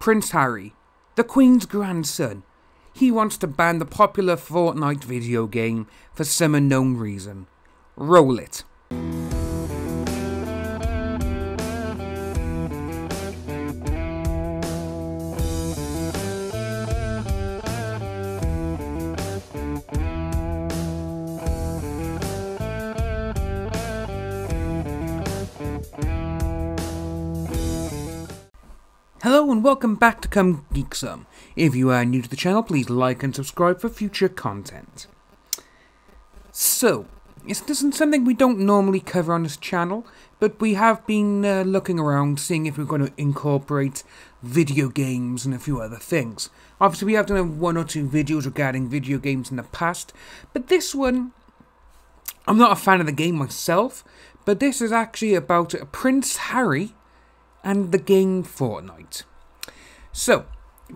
Prince Harry, the Queen's grandson, he wants to ban the popular Fortnite video game for some unknown reason. Roll it. Hello and welcome back to Come Geek Some. If you are new to the channel, please like and subscribe for future content. So, this isn't something we don't normally cover on this channel, but we have been looking around, seeing if we're going to incorporate video games and a few other things. Obviously, we have done one or two videos regarding video games in the past, but this one, I'm not a fan of the game myself, but this is actually about Prince Harry and the game Fortnite. So,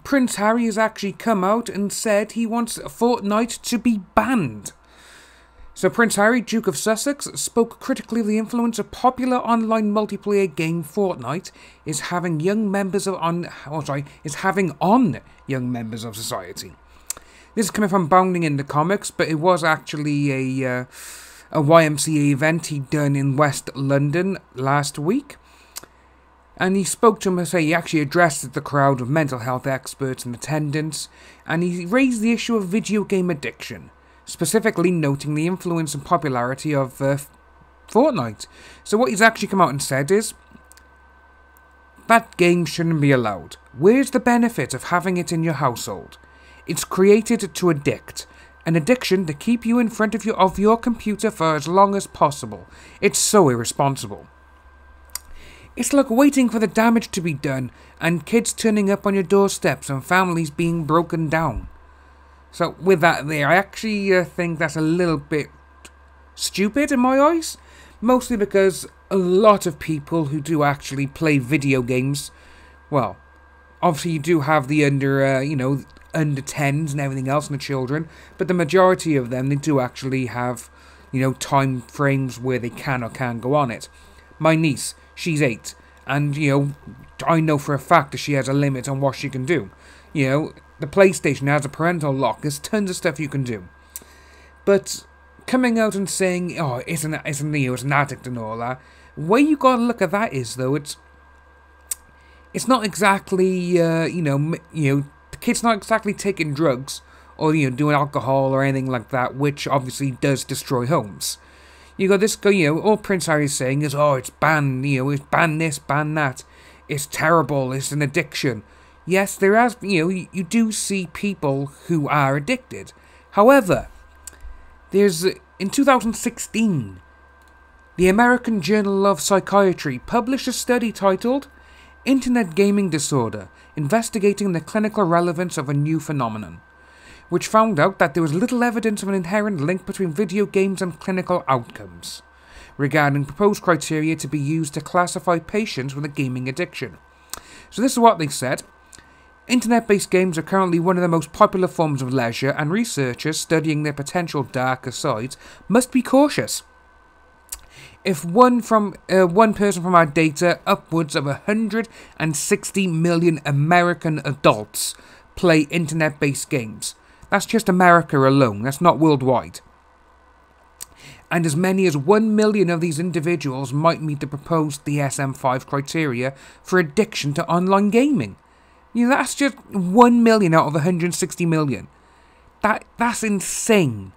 Prince Harry has actually come out and said he wants Fortnite to be banned. So Prince Harry, Duke of Sussex, spoke critically of the influence of popular online multiplayer game Fortnite is having on young members of society. This is coming from Bounding in the Comics, but it was actually a YMCA event he'd done in West London last week. And he spoke to him, he actually addressed the crowd of mental health experts in attendance, and he raised the issue of video game addiction, specifically noting the influence and popularity of Fortnite. So what he's actually come out and said is, that game shouldn't be allowed. Where's the benefit of having it in your household? It's created to addict. An addiction to keep you in front of your computer for as long as possible. It's so irresponsible. It's like waiting for the damage to be done and kids turning up on your doorsteps and families being broken down. So with that there, I actually think that's a little bit stupid in my eyes. Mostly because a lot of people who do actually play video games, well, obviously you do have the under 10s and everything else and the children, but the majority of them, they do actually have, time frames where they can or can't go on it. My niece, she's 8, and, I know for a fact that she has a limit on what she can do. The PlayStation has a parental lock, there's tons of stuff you can do. But coming out and saying, oh, it's an addict and all that, the way you gotta look at that is, though, it's not exactly, the kid's not exactly taking drugs, or, doing alcohol or anything like that, which obviously does destroy homes. You got this guy, all Prince Harry is saying is, oh, it's banned, it's ban this, ban that. It's terrible, it's an addiction. Yes, there has, you do see people who are addicted. However, in 2016, the American Journal of Psychiatry published a study titled Internet Gaming Disorder, Investigating the Clinical Relevance of a New Phenomenon, which found out that there was little evidence of an inherent link between video games and clinical outcomes, regarding proposed criteria to be used to classify patients with a gaming addiction. So this is what they said. Internet-based games are currently one of the most popular forms of leisure, and researchers studying their potential darker sides must be cautious. If one person from our data, upwards of 160 million American adults play internet-based games. That's just America alone, that's not worldwide. And as many as 1 million of these individuals might meet the proposed DSM-5 criteria for addiction to online gaming. That's just 1 million out of 160 million. That's insane.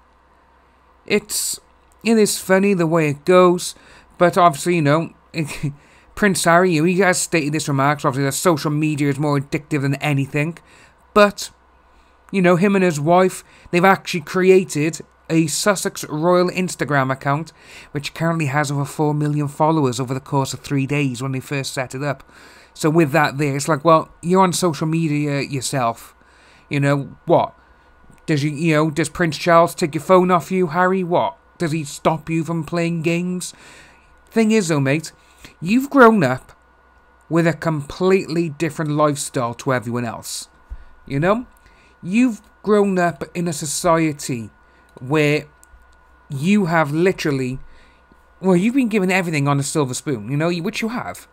It is funny the way it goes, but obviously, Prince Harry, he has stated this remarks, obviously that social media is more addictive than anything, but him and his wife, they've actually created a Sussex Royal Instagram account, which currently has over 4 million followers over the course of 3 days when they first set it up. So with that there, it's like, well, you're on social media yourself. What? Does Prince Charles take your phone off you, Harry? What? Does he stop you from playing games? Thing is, though, mate, you've grown up with a completely different lifestyle to everyone else. You've grown up in a society where you have literally, you've been given everything on a silver spoon, which you have.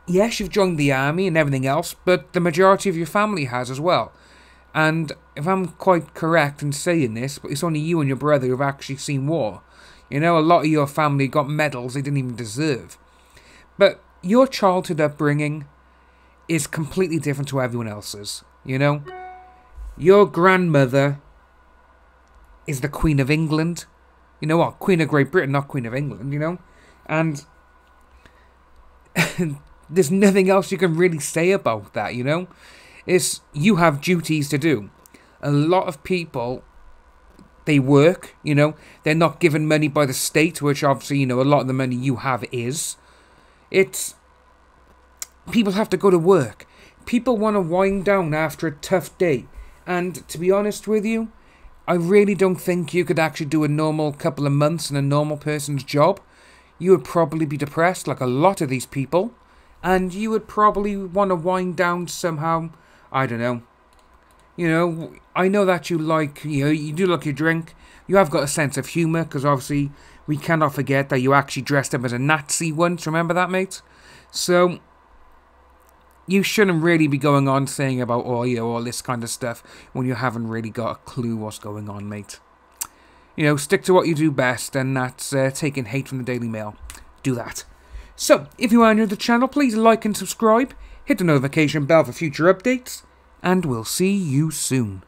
yes, you've joined the army and everything else, but the majority of your family has as well. And if I'm quite correct in saying this, but it's only you and your brother who've actually seen war. You know, a lot of your family got medals they didn't even deserve. But your childhood upbringing is completely different to everyone else's, you know? Your grandmother is the Queen of England. You know what? Queen of Great Britain, not Queen of England, you know? And there's nothing else you can really say about that, you know? You have duties to do. A lot of people, they work, you know? They're not given money by the state, which obviously, you know, a lot of the money you have is. People have to go to work. People want to wind down after a tough day. And to be honest with you, I really don't think you could actually do a normal couple of months in a normal person's job. You would probably be depressed like a lot of these people. And you would probably want to wind down somehow. I don't know. You know, I know that you do like your drink. You have got a sense of humour, because obviously we cannot forget that you actually dressed up as a Nazi once. Remember that, mate? So you shouldn't really be going on saying about, all this kind of stuff when you haven't really got a clue what's going on, mate. You know, stick to what you do best, and that's taking hate from the Daily Mail. Do that. So, if you are new to the channel, please like and subscribe, hit the notification bell for future updates, and we'll see you soon.